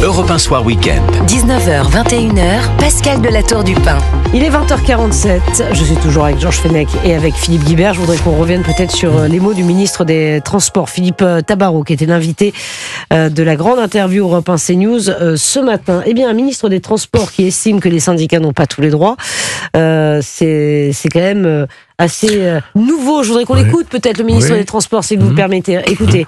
Europe 1 Soir Week-end. 19h, 21h, Pascal Delatour du Pin. Il est 20h47, je suis toujours avec Georges Fenech et avec Philippe Guibert. Je voudrais qu'on revienne peut-être sur les mots du ministre des Transports, Philippe Tabarot, qui était l'invité de la grande interview Europe 1 CNews ce matin. Eh bien, un ministre des Transports qui estime que les syndicats n'ont pas tous les droits, c'est quand même assez nouveau. Je voudrais qu'on l'écoute peut-être, le ministre des Transports, si vous le permettez. Écoutez,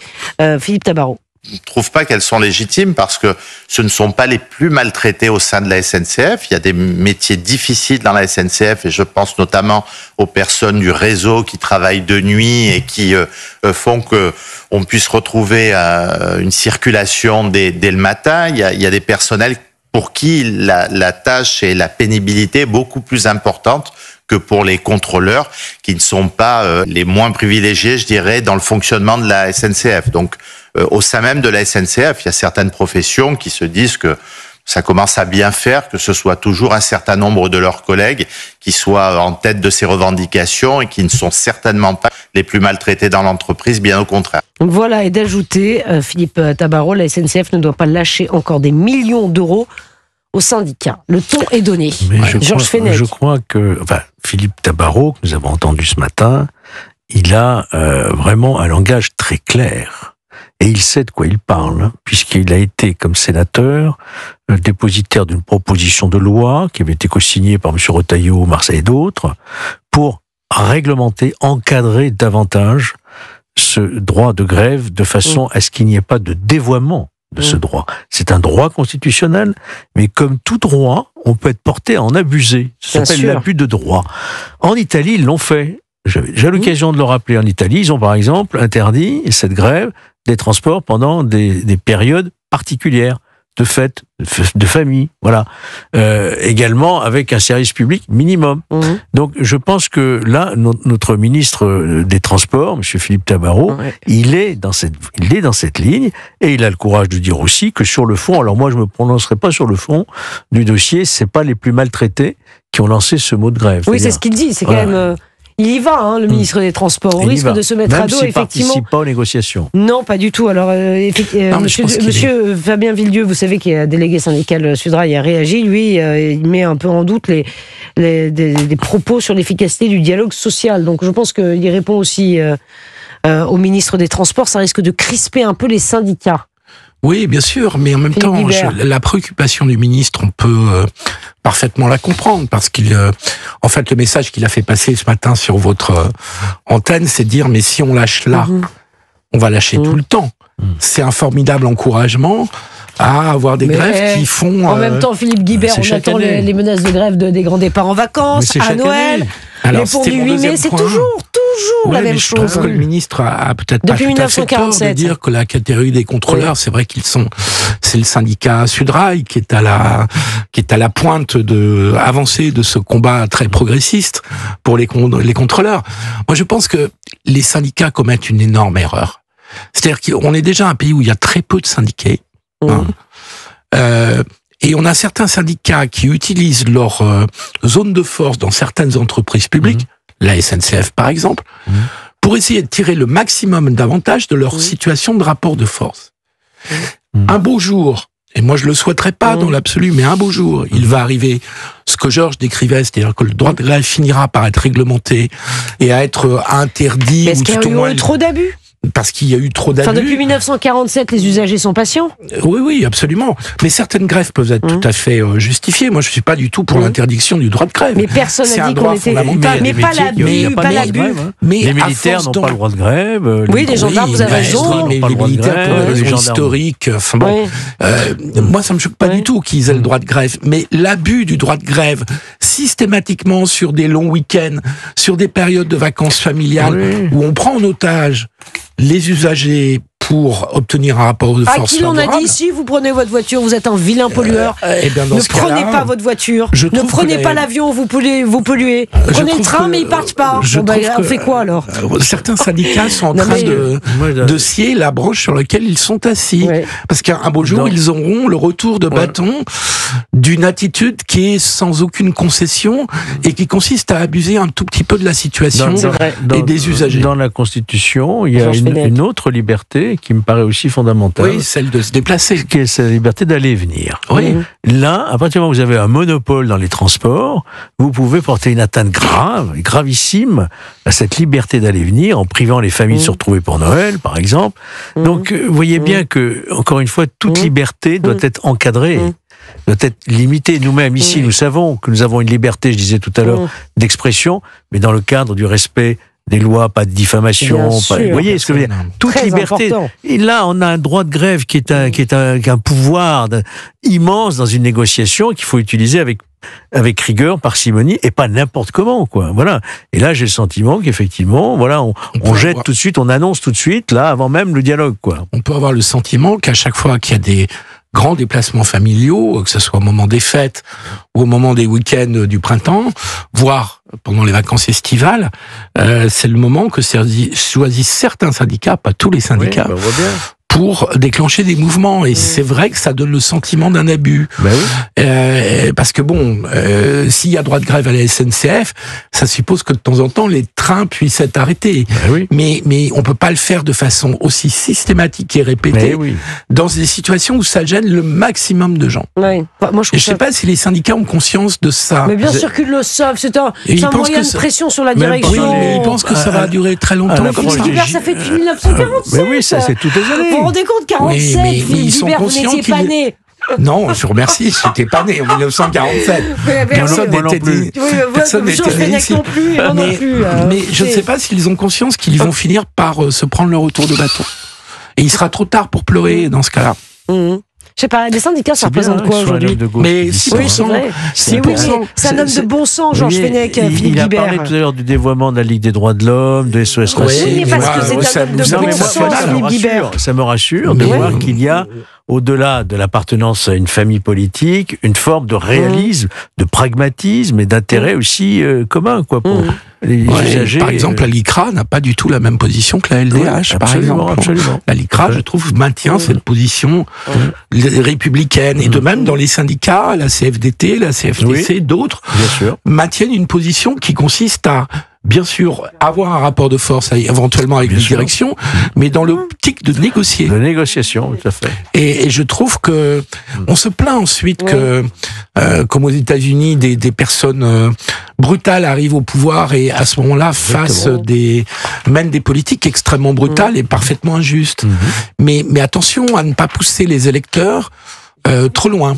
Philippe Tabarot. Je ne trouve pas qu'elles sont légitimes parce que ce ne sont pas les plus maltraités au sein de la SNCF. Il y a des métiers difficiles dans la SNCF et je pense notamment aux personnes du réseau qui travaillent de nuit et qui font que on puisse retrouver une circulation dès le matin. Il y a des personnels pour qui la tâche et la pénibilité est beaucoup plus importante que pour les contrôleurs qui ne sont pas les moins privilégiés, je dirais, dans le fonctionnement de la SNCF. Donc, au sein même de la SNCF, il y a certaines professions qui se disent que ça commence à bien faire, que ce soit toujours un certain nombre de leurs collègues qui soient en tête de ces revendications et qui ne sont certainement pas les plus maltraités dans l'entreprise, bien au contraire. Voilà, et d'ajouter, Philippe Tabarot, la SNCF ne doit pas lâcher encore des millions d'euros aux syndicats. Le ton est donné. Georges Fenech. Je crois que Philippe Tabarot, que nous avons entendu ce matin, il a vraiment un langage très clair. Et il sait de quoi il parle, puisqu'il a été, comme sénateur, dépositaire d'une proposition de loi qui avait été co-signée par M. Retailleau, Marseille et d'autres, pour réglementer, encadrer davantage ce droit de grève de façon à ce qu'il n'y ait pas de dévoiement de ce droit. C'est un droit constitutionnel, mais comme tout droit, on peut être porté à en abuser. Ça s'appelle l'abus de droit. En Italie, ils l'ont fait. J'ai l'occasion de le rappeler. En Italie, ils ont par exemple interdit cette grève des transports pendant des périodes particulières de fêtes, de famille, voilà. Également avec un service public minimum. Donc je pense que là, notre ministre des Transports, M. Philippe Tabarot, il est dans cette ligne, et il a le courage de dire aussi que sur le fond, alors moi je me prononcerai pas sur le fond du dossier, c'est pas les plus maltraités qui ont lancé ce mot de grève. Oui, c'est ce qu'il dit, c'est quand même... Il y va, le ministre des Transports. On risque de se mettre à dos, effectivement. Même s'il ne participe pas aux négociations. Non, pas du tout. Alors, monsieur Fabien Villedieu, vous savez, qui est délégué syndical Sudrail, a réagi. Lui, il met un peu en doute des propos sur l'efficacité du dialogue social. Donc, je pense qu'il répond aussi au ministre des Transports. Ça risque de crisper un peu les syndicats. Oui, bien sûr, mais en même temps, la préoccupation du ministre, on peut parfaitement la comprendre, parce qu'il, en fait, le message qu'il a fait passer ce matin sur votre antenne, c'est de dire, mais si on lâche là, on va lâcher tout le temps. C'est un formidable encouragement à avoir des grèves qui font... En même temps, Philippe Guibert, on attend les menaces de grève des grands départs en vacances, à Noël... Alors, les ponts du 8 mai, c'est toujours la même chose. Je trouve que le ministre a peut-être pas tout à fait tort de dire que la catégorie des contrôleurs, c'est vrai c'est le syndicat Sudrail qui est à la pointe avancée de ce combat très progressiste pour les contrôleurs. Moi, je pense que les syndicats commettent une énorme erreur. C'est-à-dire qu'on est déjà un pays où il y a très peu de syndiqués. Et on a certains syndicats qui utilisent leur zone de force dans certaines entreprises publiques, la SNCF par exemple, pour essayer de tirer le maximum d'avantages de leur situation de rapport de force. Un beau jour, et moi je le souhaiterais pas dans l'absolu, mais un beau jour, il va arriver ce que Georges décrivait, c'est-à-dire que le droit de grève finira par être réglementé et à être interdit. Est-ce qu'il y a eu trop d'abus ? Parce qu'il y a eu trop d'abus. Depuis 1947, les usagers sont patients. Oui, absolument. Mais certaines grèves peuvent être tout à fait justifiées. Moi, je suis pas du tout pour l'interdiction du droit de grève. Mais personne n'a dit qu'on était... Mais pas l'abus. Les militaires n'ont pas le droit de grève. Oui, les gendarmes, vous avez raison. Mais les militaires, pour des raisons historiques. Enfin bon, moi, ça me choque pas du tout qu'ils aient le droit de grève. Mais l'abus du droit de grève, systématiquement sur des longs week-ends, sur des périodes de vacances familiales, où on prend en otage les usagers pour obtenir un rapport de force favorable. À qui l'on a dit, si vous prenez votre voiture, vous êtes un vilain pollueur. Ne prenez pas votre voiture. Ne prenez pas l'avion, vous polluez. Prenez le train, mais ils partent pas. On fait quoi alors ? Certains syndicats sont en train de scier la branche sur laquelle ils sont assis. Parce qu'un beau jour, ils auront le retour de bâton d'une attitude qui est sans aucune concession et qui consiste à abuser un tout petit peu de la situation et des usagers. Dans la Constitution, il y a une autre liberté qui me paraît aussi fondamentale. Oui, celle de se déplacer. Qui est sa liberté d'aller et venir. Oui. Là, à partir du moment où vous avez un monopole dans les transports, vous pouvez porter une atteinte grave, gravissime, à cette liberté d'aller et venir, en privant les familles de se retrouver pour Noël, par exemple. Donc, vous voyez bien que, encore une fois, toute liberté doit être encadrée. Doit être limitée. Nous-mêmes, ici, nous savons que nous avons une liberté, je disais tout à l'heure, d'expression, mais dans le cadre du respect des lois, pas de diffamation. Vous voyez ce que je veux dire? Toute Très liberté. important. Et là, on a un droit de grève qui est un pouvoir immense dans une négociation qu'il faut utiliser avec rigueur, parcimonie, et pas n'importe comment, quoi. Voilà. Et là, j'ai le sentiment qu'effectivement, voilà, on jette tout de suite, on annonce tout de suite, là, avant même le dialogue, quoi. On peut avoir le sentiment qu'à chaque fois qu'il y a des grands déplacements familiaux, que ce soit au moment des fêtes ou au moment des week-ends du printemps, voire pendant les vacances estivales, c'est le moment que choisissent certains syndicats, pas tous les syndicats, on voit bien. pour déclencher des mouvements. Et c'est vrai que ça donne le sentiment d'un abus. Ben oui. Parce que bon, s'il y a droit de grève à la SNCF, ça suppose que de temps en temps, les trains puissent être arrêtés. Ben oui. Mais on peut pas le faire de façon aussi systématique et répétée dans des situations où ça gêne le maximum de gens. Oui. Moi, Et je sais pas si les syndicats ont conscience de ça. Mais bien sûr qu'ils le savent, c'est un moyen de pression sur la Même direction. Oui, mais ils pensent que ça va durer très longtemps comme ça. Guibert, ça fait depuis 1947. Mais oui, ça c'est toutes les années. Vous vous rendez compte, 47, mais ils Philippe sont Guibert, vous conscients n'étiez pas qu'il- né. Non, je vous remercie, j'étais pas né en 1947. Personne moi non n'était plus. né. Oui, mais Personne Georges n'était né Fenech ici. non plus, et moi non Mais, plus. mais je ne sais pas s'ils ont conscience qu'ils vont finir par se prendre le retour de bâton. Et il sera trop tard pour pleurer dans ce cas-là. Je sais pas, les syndicats, ça C'est bien, représente quoi sur un aujourd'hui? homme de gauche Mais qui dit ça. 6%, Oui, c'est vrai. C'est Mais oui, mais c'est un homme de bon sens, Georges Oui, Fenech, Philippe il a parlé Guibert. tout à l'heure du dévoiement de la Ligue des droits de l'homme, de SOS Oui, Racisme. Oui, mais parce moi, que c'est ça un homme de nous Non, bon mais moi, sens, ça me Philippe Guibert. rassure, ça me rassure de Mais voir oui. qu'il y a, au-delà de l'appartenance à une famille politique, une forme de réalisme, de pragmatisme et d'intérêt aussi commun, quoi, pour les Ouais, usagers. par exemple, la LICRA n'a pas du tout la même position que la LDH, par exemple. Absolument. La LICRA, je trouve, maintient cette position républicaine. Et de même, dans les syndicats, la CFDT, la CFTC, d'autres, Bien sûr. maintiennent une position qui consiste à, bien sûr, avoir un rapport de force éventuellement avec Bien les sûr. directions, mais dans l'optique de négocier. De négociation, tout à fait. Et je trouve que on se plaint ensuite que, comme aux États-Unis, des personnes brutales arrivent au pouvoir et à ce moment-là mènent des politiques extrêmement brutales et parfaitement injustes. Mais attention à ne pas pousser les électeurs trop loin.